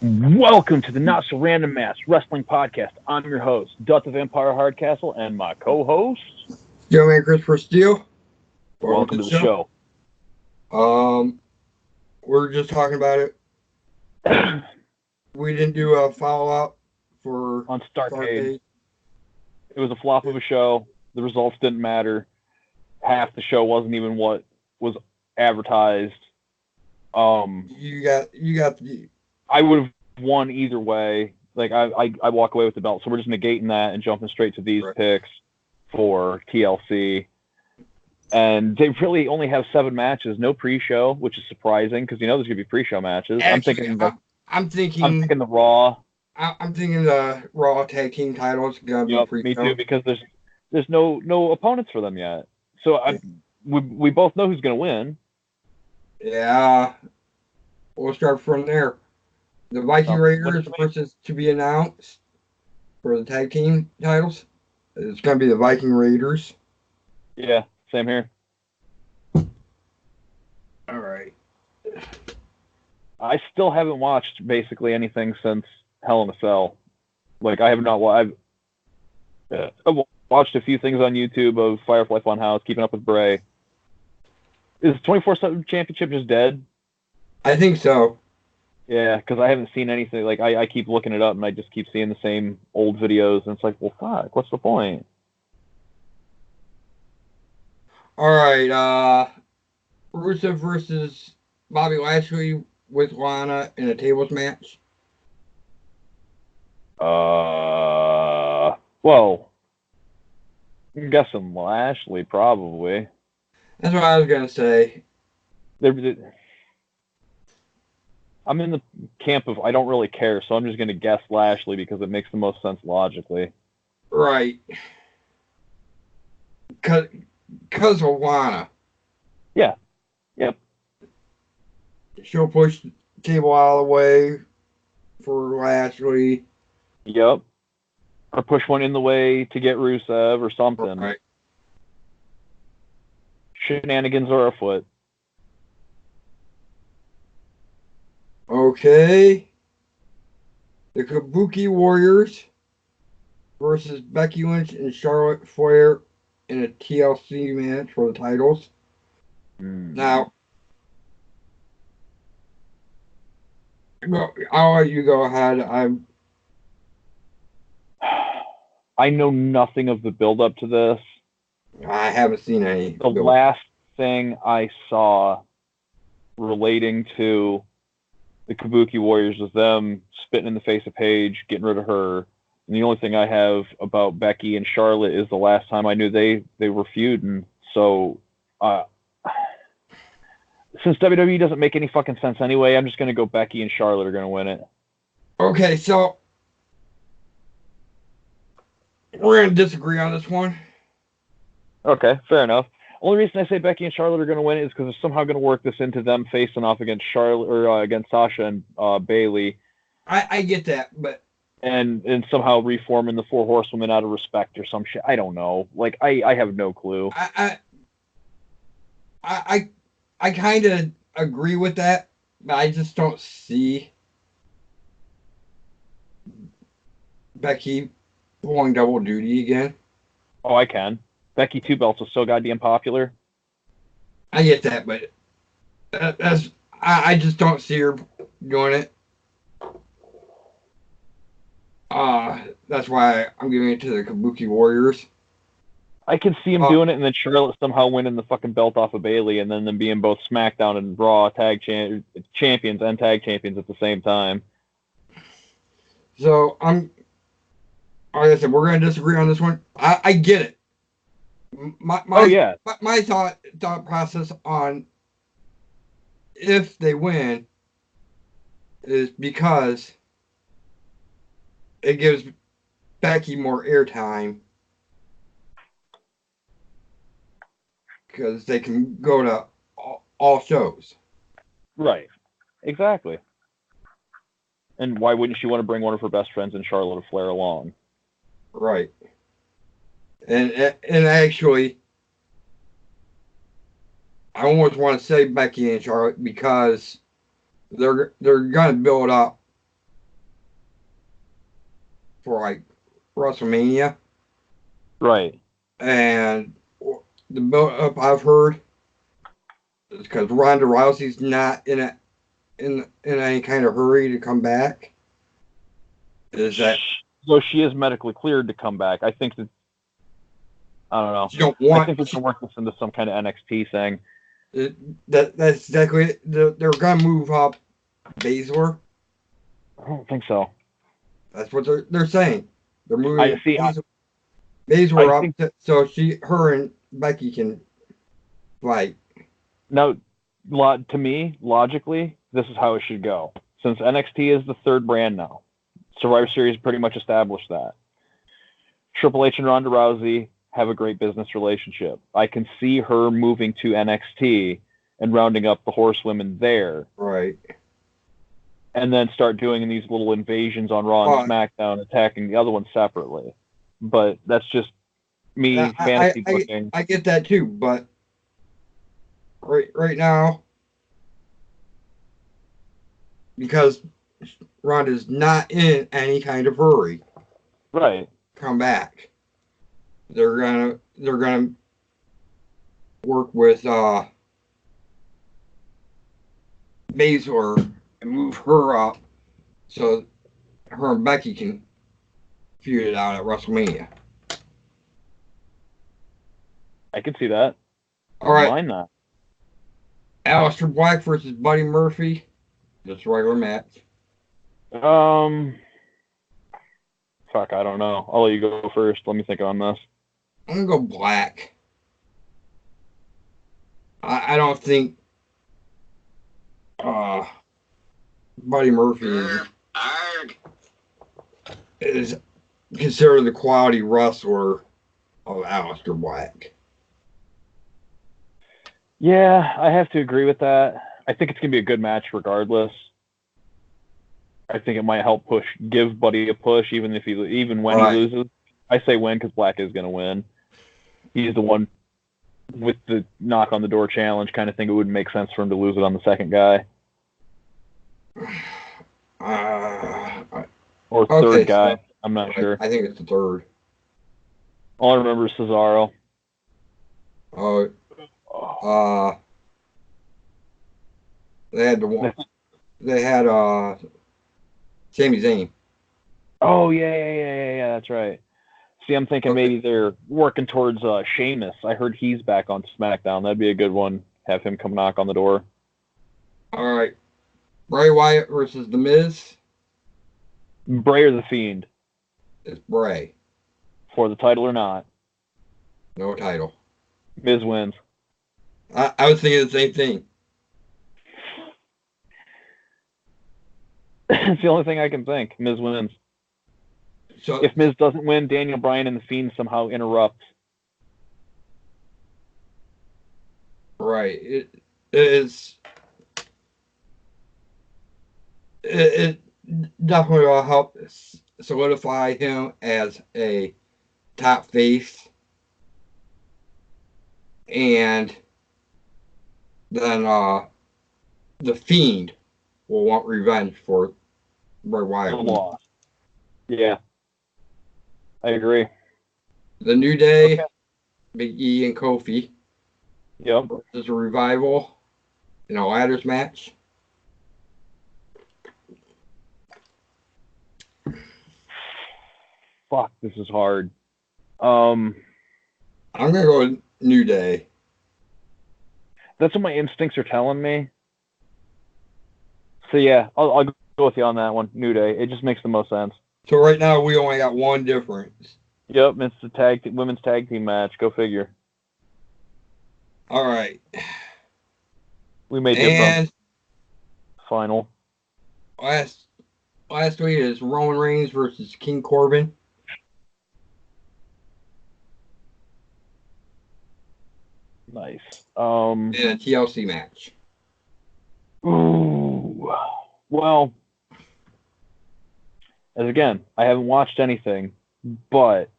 Welcome to the Not So Random Mass Wrestling Podcast. I'm your host, Dut the Vampire Hardcastle, and my co-host, Joe and Christopher Steele. Welcome to the show. We're just talking about it. We didn't do a follow-up for On Starcade. It was a flop of a show. The results didn't matter. Half the show wasn't even what was advertised. You got the. I would have won either way. Like I walk away with the belt. So we're just negating that and jumping straight to these picks for TLC. And they really only have 7 matches, no pre-show, which is surprising because there's gonna be pre-show matches. Actually, I'm thinking the Raw. I'm thinking the Raw tag team titles gonna be pre-show. Me too, because there's no opponents for them yet. So we both know who's gonna win. Yeah, we'll start from there. The Viking Raiders versus to be announced for the tag team titles. It's gonna be the Viking Raiders. Yeah. Same here. All right. I still haven't watched basically anything since Hell in a Cell. Like I have not. I've watched a few things on YouTube of Firefly Funhouse, Keeping Up with Bray. Is 24/7 Championship just dead? I think so. Yeah, because I haven't seen anything. Like I keep looking it up, and I just keep seeing the same old videos, and it's like, well, fuck, what's the point? All right, Rusev versus Bobby Lashley with Lana in a tables match. Well, I'm guessing Lashley probably. That's what I was gonna say. I'm in the camp of I don't really care, so I'm just gonna guess Lashley because it makes the most sense logically. Right. Because of Lana. Yeah. Yep. She'll push the table out of the way for Lashley. Yep. Or push one in the way to get Rusev or something. Right. Shenanigans are afoot. Okay. The Kabuki Warriors versus Becky Lynch and Charlotte Flair in a TLC match for the titles. Now, I'll let you go ahead. I know nothing of the build-up to this. I haven't seen any. The last thing I saw relating to the Kabuki Warriors was them spitting in the face of Paige, getting rid of her. And the only thing I have about Becky and Charlotte is the last time I knew they were feuding. So, since WWE doesn't make any fucking sense anyway, I'm just going to go Becky and Charlotte are going to win it. Okay, so we're going to disagree on this one. Okay, fair enough. Only reason I say Becky and Charlotte are going to win it is because they're somehow going to work this into them facing off against Charlotte or against Sasha and Bayley. I get that, but and somehow reforming the 4 Horsewomen out of respect or some shit. I don't know. Like I have no clue. I kind of agree with that, but I just don't see Becky pulling double duty again. Oh, I can. Becky 2 belts was so goddamn popular. I get that, but I just don't see her doing it. That's why I'm giving it to the Kabuki Warriors. I can see him doing it, and then Charlotte somehow winning the fucking belt off of Bayley, and then them being both SmackDown and Raw tag champions and tag champions at the same time. So like I said, we're going to disagree on this one. I get it. My thought process on if they win is because it gives Becky more airtime because they can go to all shows. Right. Exactly. And why wouldn't she want to bring one of her best friends in Charlotte Flair along? Right. And actually, I almost want to say Becky and Charlotte because they're gonna build up for like WrestleMania, Right. and the build up I've heard is because Ronda Rousey's not in any kind of hurry to come back. Is that So she is medically cleared to come back. I think that I don't know. you don't I want think we can work this into some kind of NXT thing. that's exactly it. They're gonna move up Baszler. I don't think so. That's what they're saying. They're moving I see. Baszler I up think so her and Becky can fight. now, to me, logically, this is how it should go. Since NXT is the third brand now, Survivor Series pretty much established that. Triple H and Ronda Rousey have a great business relationship. I can see her moving to NXT and rounding up the horsewomen there. Right. And then start doing these little invasions on Raw and SmackDown, attacking the other ones separately. But that's just me fantasy booking. I get that too, but right now, because Ronda's not in any kind of hurry, right? Come back. They're gonna work with Baszler and move her up so her and Becky can feud it out at WrestleMania. I can see that. All right. Mind that. Aleister Black versus Buddy Murphy. Just a regular match. Fuck, I don't know. I'll let you go first. Let me think on this. I'm gonna go Black. I don't think Buddy Murphy is considered the quality wrestler of Aleister Black. Yeah, I have to agree with that. I think it's gonna be a good match regardless. I think it might help give Buddy a push, even when he loses. I say win because Black is gonna win. He's the one with the knock on the door challenge kind of thing. It wouldn't make sense for him to lose it on the second guy. Or third guy. So I'm not sure. I think it's the third. All I remember is Cesaro. They had Sami Zayn. Oh yeah, that's right. See, I'm thinking maybe they're working towards Sheamus. I heard he's back on SmackDown. That'd be a good one. Have him come knock on the door. All right. Bray Wyatt versus The Miz. Bray or The Fiend? It's Bray. For the title or not? No title. Miz wins. I was thinking the same thing. It's the only thing I can think. Miz wins. So if Miz doesn't win, Daniel Bryan and The Fiend somehow interrupt. Right. It definitely will help solidify him as a top face. And then The Fiend will want revenge for Bray Wyatt. Loss. Yeah. I agree. The New Day, Big E and Kofi. Yep. Versus a Revival in a ladders match. Fuck, this is hard. I'm gonna go with New Day. That's what my instincts are telling me. So yeah, I'll go with you on that one. New Day. It just makes the most sense. So right now we only got one difference. Yep, it's the women's tag team match. Go figure. All right. We made different final. Last week is Roman Reigns versus King Corbin. Nice. In a TLC match. Ooh. Well, as again, I haven't watched anything, but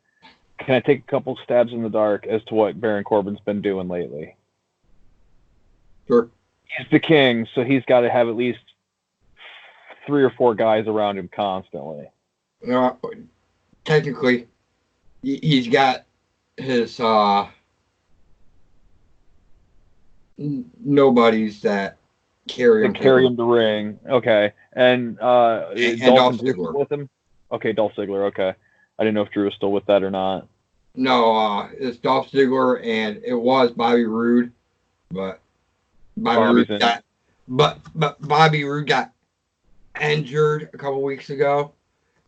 can I take a couple stabs in the dark as to what Baron Corbin's been doing lately? Sure. He's the king, so he's got to have at least 3 or 4 guys around him constantly. Technically, he's got his nobodies that carry him to ring. Okay. And Dolph Ziggler with him? Okay, Dolph Ziggler. Okay. I didn't know if Drew was still with that or not. No, it's Dolph Ziggler, and it was Bobby Roode, but Bobby Roode got injured a couple weeks ago.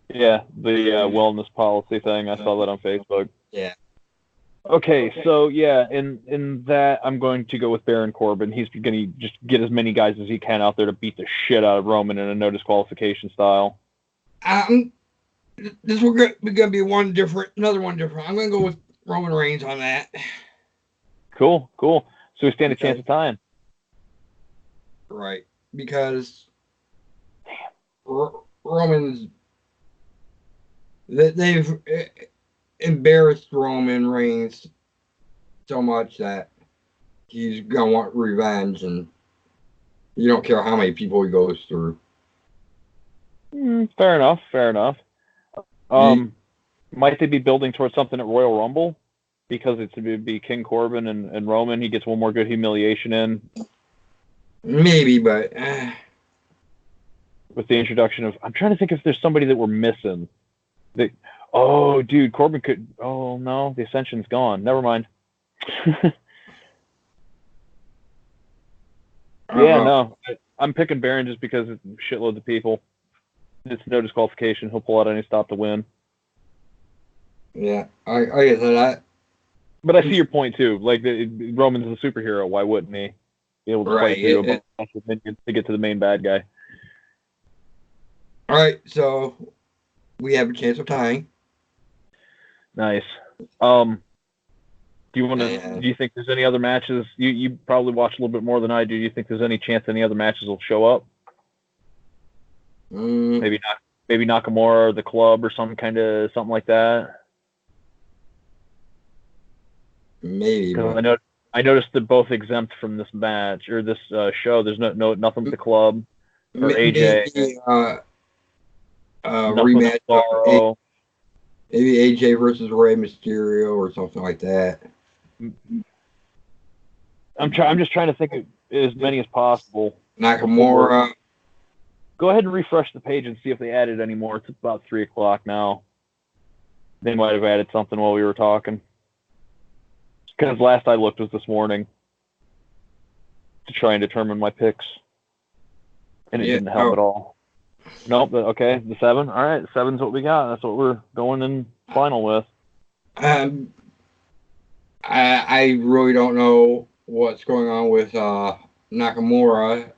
Yeah, the wellness policy thing. I saw that on Facebook. Yeah. Okay, so yeah, in that I'm going to go with Baron Corbin. He's going to just get as many guys as he can out there to beat the shit out of Roman in a no disqualification style. This will be another one different. I'm going to go with Roman Reigns on that. Cool. So we stand a chance of tying. Right, because Roman's they've embarrassed Roman Reigns so much that he's gonna want revenge, and you don't care how many people he goes through. Fair enough. Might they be building towards something at Royal Rumble? Because it would be King Corbin and Roman. He gets one more good humiliation in. Maybe, but with the introduction of, I'm trying to think if there's somebody that we're missing. Oh, dude, Corbin could. Oh no, the Ascension's gone. Never mind. No, I'm picking Baron just because it's shitloads of people. It's no disqualification. He'll pull out any stop to win. Yeah, I get that. But I see your point too. Like Roman's a superhero. Why wouldn't he be able to fight through a bunch of minions to get to the main bad guy? All right, so we have a chance of tying. Nice. Do you think there's any other matches? You probably watch a little bit more than I do. Do you think there's any chance any other matches will show up? Maybe Nakamura or the Club or something like that. Maybe. I noticed they're both exempt from this match or this show. There's nothing with the Club or AJ. Rematch. Maybe AJ versus Rey Mysterio or something like that. I'm just trying to think of as many as possible. Nakamura. Go ahead and refresh the page and see if they added any more. It's about 3:00 now. They might have added something while we were talking. Because last I looked was this morning to try and determine my picks, and it didn't help at all. Nope. Okay, the 7. All right, 7's what we got. That's what we're going in final with. I really don't know what's going on with Nakamura.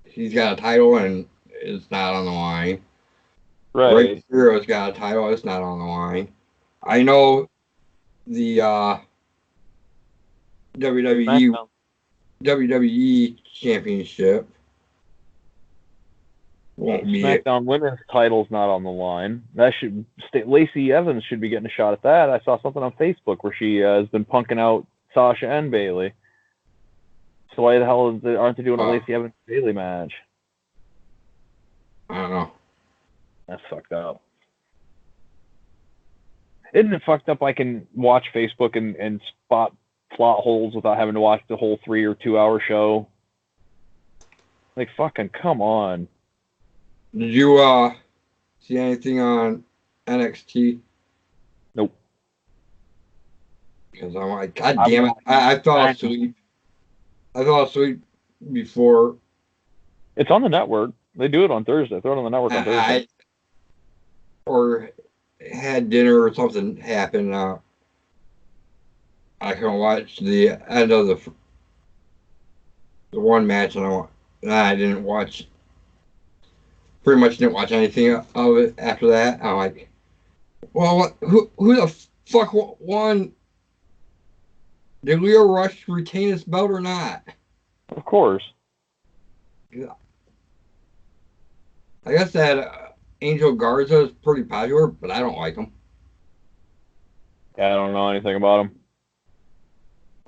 He's got a title and it's not on the line. Right. Rey Mysterio's got a title. It's not on the line. I know the WWE Championship won't be SmackDown Women's title's not on the line. That should Lacey Evans should be getting a shot at that. I saw something on Facebook where she has been punking out Sasha and Bayley. So why the hell aren't they doing a Lacey Evans Bayley match? I don't know. That's fucked up. Isn't it fucked up I can watch Facebook and spot plot holes without having to watch the whole 3 or 2 hour show? Like, fucking come on. Did you see anything on NXT? Nope. Because I'm like, God damn it. I fell asleep. I fell asleep before. It's on the network. They do it on Thursday. Throw it on the network on Thursday. Or had dinner or something happen. I can watch the end of the one match, and I didn't watch. Pretty much didn't watch anything of it after that. I'm like, well, who the fuck won? Did Leo Rush retain his belt or not? Of course. Yeah. I guess that Angel Garza is pretty popular, but I don't like him. Yeah, I don't know anything about him.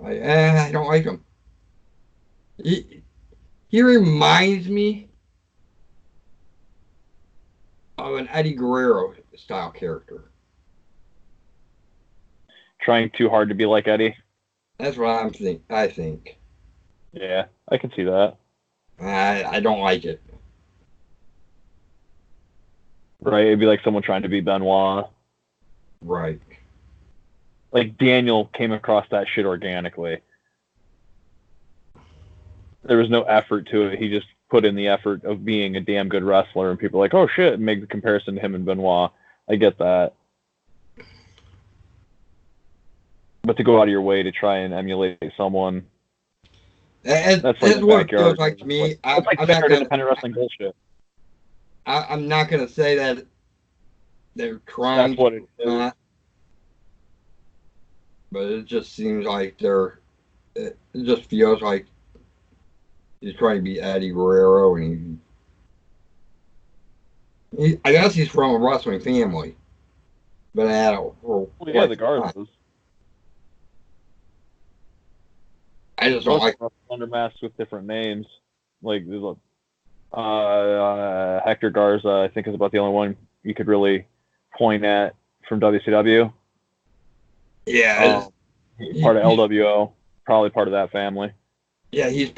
I don't like him. He reminds me of an Eddie Guerrero style character. Trying too hard to be like Eddie. That's what I think. Yeah, I can see that. I don't like it. Right? It'd be like someone trying to be Benoit. Right. Like Daniel came across that shit organically. There was no effort to it. He just put in the effort of being a damn good wrestler, and people are like, oh shit, and make the comparison to him and Benoit. I get that. But to go out of your way to try and emulate someone, that's like that's what it feels backyard. like to me. It's like standard independent wrestling bullshit. I'm not going to say that they're trying. That's what it is. But it just seems like it just feels like he's trying to be Eddie Guerrero, and I guess he's from a wrestling family. But the Garzas. I just don't like under masks with different names. Like there's Hector Garza, I think, is about the only one you could really point at from WCW. Yeah, part of LWO, probably part of that family. Yeah, he's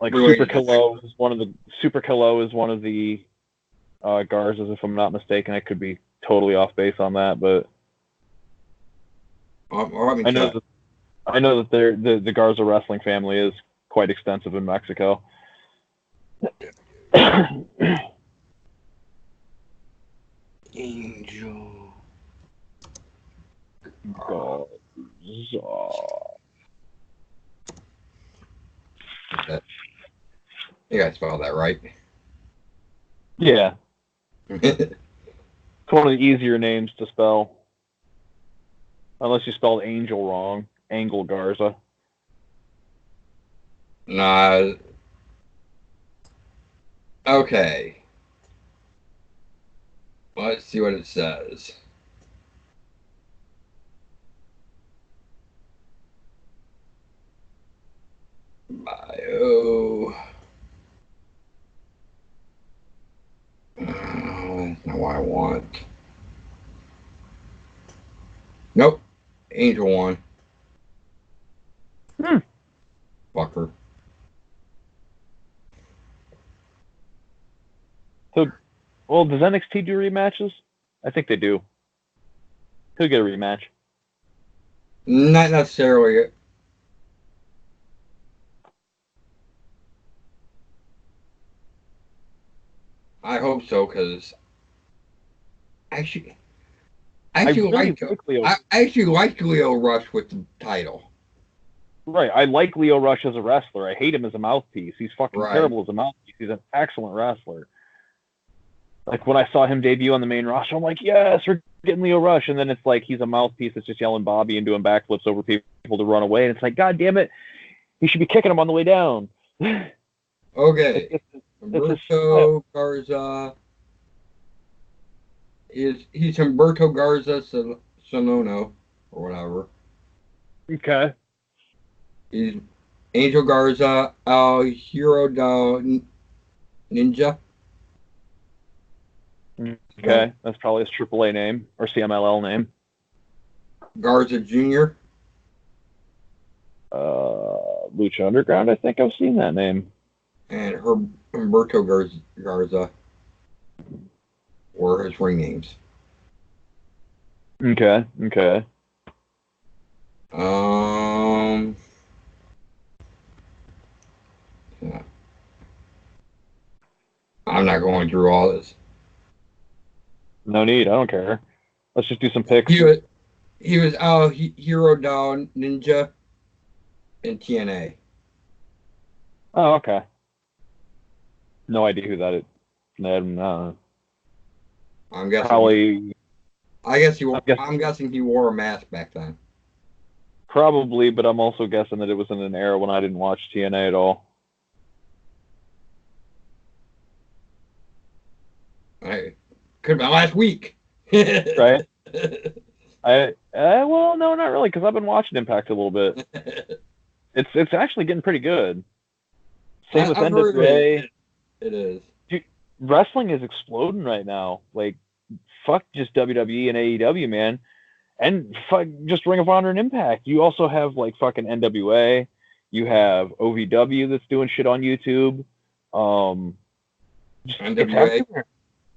like Super Kilo is one of the Garzas, if I'm not mistaken. I could be totally off base on that, but I know that the Garza wrestling family is quite extensive in Mexico. Angel Garza. You guys spelled that right? Yeah. It's one of the easier names to spell. Unless you spelled Angel wrong. Angle Garza. Nah. Okay. Let's see what it says. Bio. That's not what I want. Nope. Angel one. Fucker. So, well, does NXT do rematches? I think they do. He'll get a rematch. Not necessarily. I hope so, because I actually liked Leo Rush with the title. Right. I like Leo Rush as a wrestler. I hate him as a mouthpiece. He's fucking terrible as a mouthpiece. He's an excellent wrestler. Like, when I saw him debut on the main roster, I'm like, yes, we're getting Leo Rush. And then it's like he's a mouthpiece that's just yelling Bobby and doing backflips over people to run away. And it's like, God damn it. He should be kicking him on the way down. Okay. Humberto Garza. He's Humberto Garza Sonono, or whatever. Okay. He's Angel Garza, El Hero del Ninja. Okay, that's probably his AAA name or CMLL name. Garza Jr. Lucha Underground, I think I've seen that name. And Humberto Garza were his ring names. Okay. Yeah. I'm not going through all this. No need. I don't care. Let's just do some picks. He was Hero del Ninja in TNA. Oh, okay. No idea who that is. No. I'm guessing. Probably. I'm guessing he wore a mask back then. Probably, but I'm also guessing that it was in an era when I didn't watch TNA at all. Could have been last week. Right? Well, no, not really, because I've been watching Impact a little bit. It's actually getting pretty good. Same with NWA. It is. Do wrestling is exploding right now. Like, fuck just WWE and AEW, man. And fuck just Ring of Honor and Impact. You also have, like, fucking NWA. You have OVW that's doing shit on YouTube. NWA.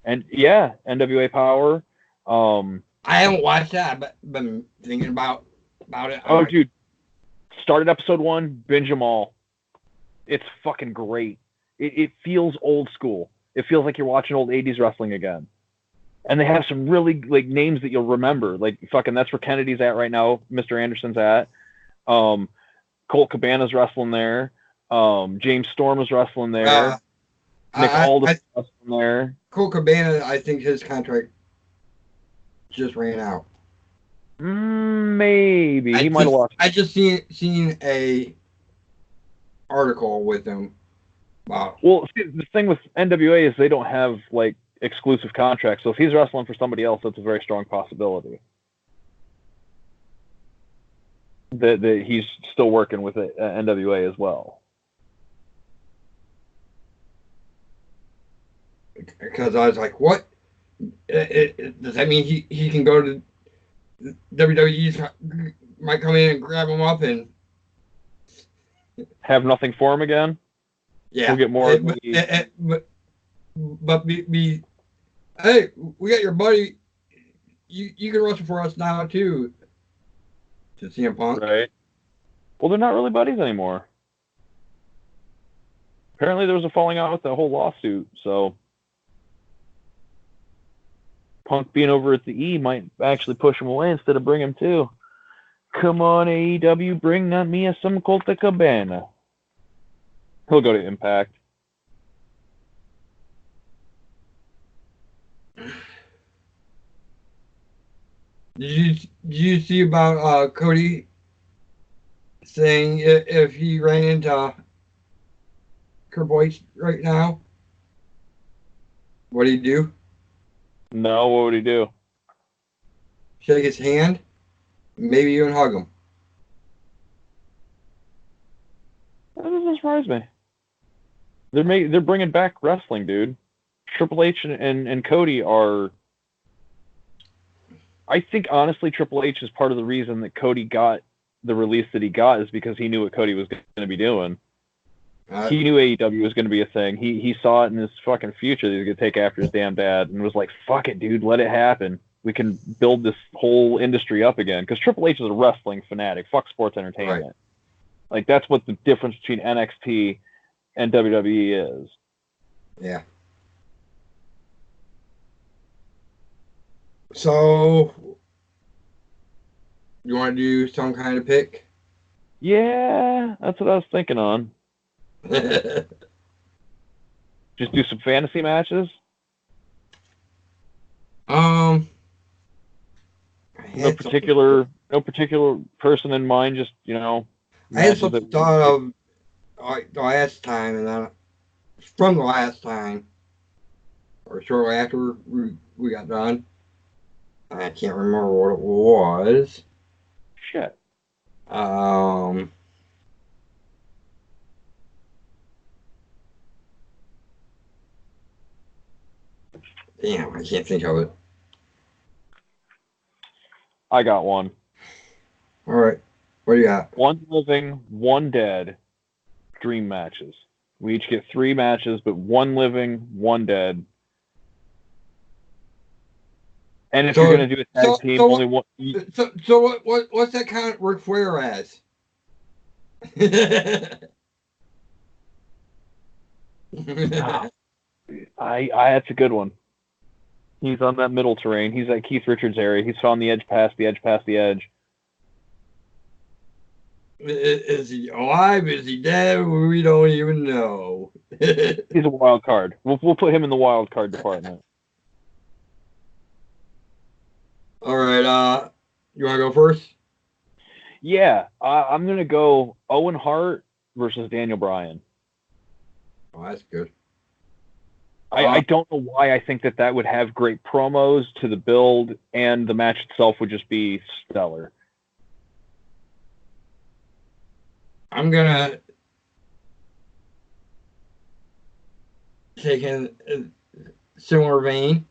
And yeah, NWA Power. I haven't watched that, but been thinking about it. Dude, started episode 1, binge them all. It's fucking great. It feels old school. It feels like you're watching old 80s wrestling again. And they have some really, like, names that you'll remember. Like, fucking, that's where Kennedy's at right now. Mr. Anderson's at. Colt Cabana's wrestling there. James Storm is wrestling there. Nick Aldis wrestling there. Colt Cabana, I think his contract just ran out. Maybe. He might have lost. I just seen a article with him. Wow. Well, see, the thing with NWA is they don't have, like, exclusive contracts. So if he's wrestling for somebody else, that's a very strong possibility that he's still working with NWA as well. Because I was like, what? Does that mean he can go to WWE? Might come in and grab him up and have nothing for him again? Yeah. We'll get more. But be hey, we got your buddy. You can wrestle for us now too. To CM Punk. Right. Well, they're not really buddies anymore. Apparently, there was a falling out with the whole lawsuit. So Punk being over at the E might actually push him away instead of bring him too. Come on, AEW, bring not me some Colt Cabana. He'll go to Impact. Did you see about Cody saying if he ran into Triple H right now, what'd he do? No, what would he do? Shake his hand, maybe even hug him. That doesn't surprise me. They're bringing back wrestling, dude. Triple H and Cody are. I think honestly, Triple H is part of the reason that Cody got the release that he got is because he knew what Cody was going to be doing. He knew AEW was going to be a thing. He saw it in his fucking future that he was going to take after his damn dad and was like, fuck it, dude, let it happen. We can build this whole industry up again. Because Triple H is a wrestling fanatic. Fuck sports entertainment. Right. Like, that's what the difference between NXT and WWE is. Yeah. So, you want to do some kind of pick? Yeah, that's what I was thinking on. Just do some fantasy matches? No particular person in mind, just, you know. I had some thought of the last time, and then from the last time, or shortly after we got done. I can't remember what it was. Shit. Damn, I can't think of it. I got one. All right. What do you got? One living, one dead dream matches. We each get 3 matches, but 1 living, 1 dead. And if you're going to do a tag team, only one. So what's that count Ric Flair as? That's a good one. He's on that middle terrain. He's at Keith Richards' area. He's on the edge, past the edge, past the edge. Is he alive? Is he dead? We don't even know. He's a wild card. We'll put him in the wild card department. All right. You want to go first? Yeah, I'm gonna go Owen Hart versus Daniel Bryan. Oh, that's good. I don't know why I think that would have great promos to the build, and the match itself would just be stellar. I'm gonna take in similar vein,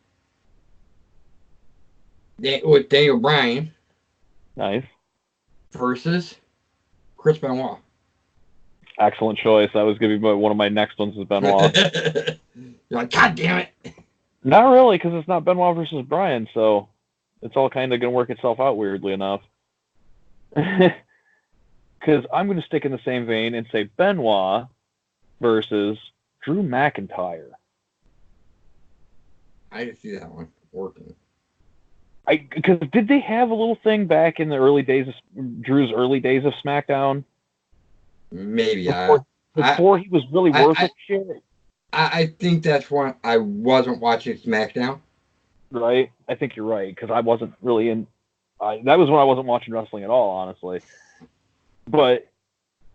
with Daniel Bryan Nice. versus Chris Benoit. Excellent choice. That was going to be one of my next ones is Benoit. You're like, God damn it. Not really, because it's not Benoit versus Bryan, so it's all kind of going to work itself out weirdly enough. Because I'm going to stick in the same vein and say Benoit versus Drew McIntyre. I didn't see that one working. Because did they have a little thing back in the early days of Drew's early days of SmackDown? Maybe. Before he was really worth a shit? I think that's when I wasn't watching SmackDown. Right? I think you're right, because I wasn't really in... that was when I wasn't watching wrestling at all, honestly. But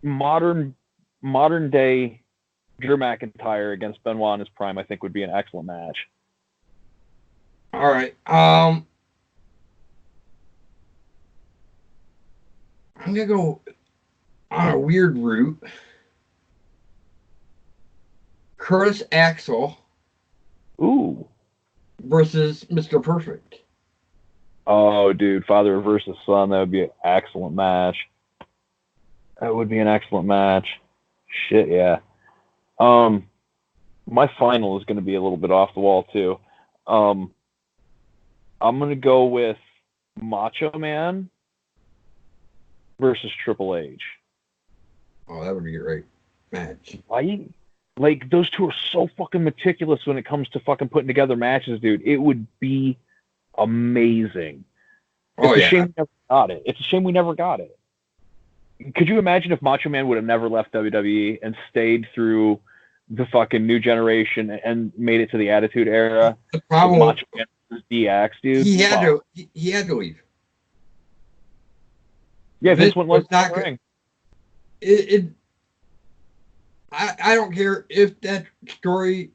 modern day Drew McIntyre against Benoit in his prime, I think would be an excellent match. All right. I'm gonna go on a weird route. Curtis Axel. Ooh. Versus Mr. Perfect. Oh, dude, father versus son. That would be an excellent match. That would be an excellent match. Shit, yeah. My final is going to be a little bit off the wall too. I'm going to go with Macho Man versus Triple H. Oh, that would be a great match. Why? Like, those two are so fucking meticulous when it comes to fucking putting together matches, dude. It would be amazing. It's a shame we never got it. It's a shame we never got it. Could you imagine if Macho Man would have never left WWE and stayed through the fucking new generation and made it to the Attitude Era? The problem with Macho Man versus DX, dude. He had to leave. Yeah, Vince went not the ring. I don't care if that story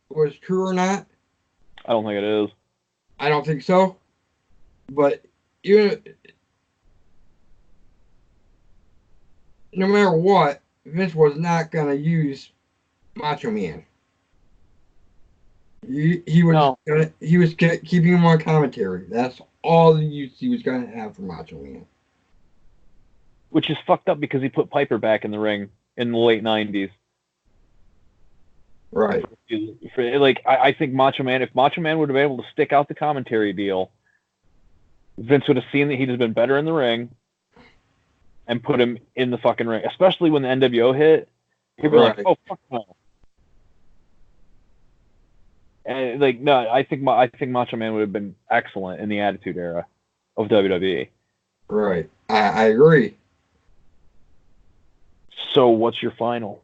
was true or not. I don't think it is. I don't think so. But no matter what, Vince was not going to use Macho Man. He was keeping him on commentary. That's all the use he was going to have for Macho Man. Which is fucked up because he put Piper back in the ring in the late 90s. Right. Like, I think Macho Man, if Macho Man would have been able to stick out the commentary deal, Vince would have seen that he'd have been better in the ring and put him in the fucking ring. Especially when the NWO hit. He'd be like, oh, fuck no. And, like, no, I think Macho Man would have been excellent in the Attitude Era of WWE. Right. I agree. So, what's your final?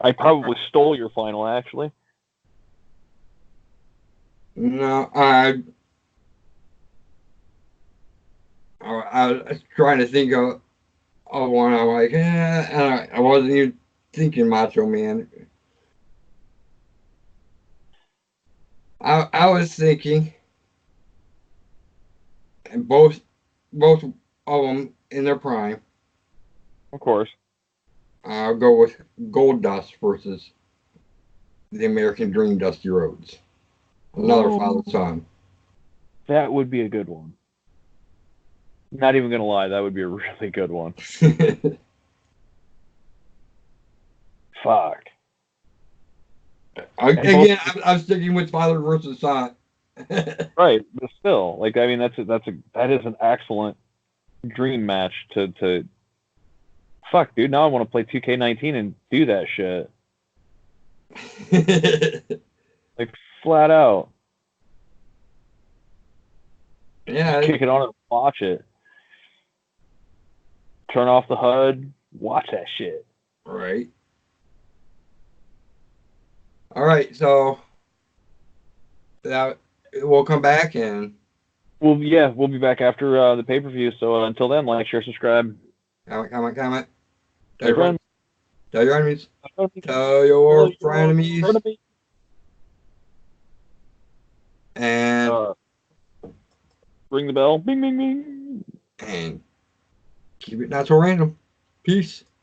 I probably stole your final, actually. No, I was trying to think of one. I'm like, and I wasn't even thinking Macho Man. I was thinking, and both of them in their prime. Of course. I'll go with Goldust versus the American Dream, Dusty Rhodes. Another father-son. That would be a good one. Not even gonna lie, that would be a really good one. Fuck. Again, I'm sticking with father versus son. Right, but still, like, I mean, that is an excellent dream match to. Fuck, dude. Now I want to play 2K19 and do that shit. Like, flat out. Yeah. Just kick it on and watch it. Turn off the HUD. Watch that shit. Right. All right, so we'll come back and we'll be back after the pay-per-view. So until then, like, share, subscribe. Comment. Tell your friends. Tell your enemies. Tell your frenemies. And ring the bell. Bing, bing, bing. And keep it not so random. Peace.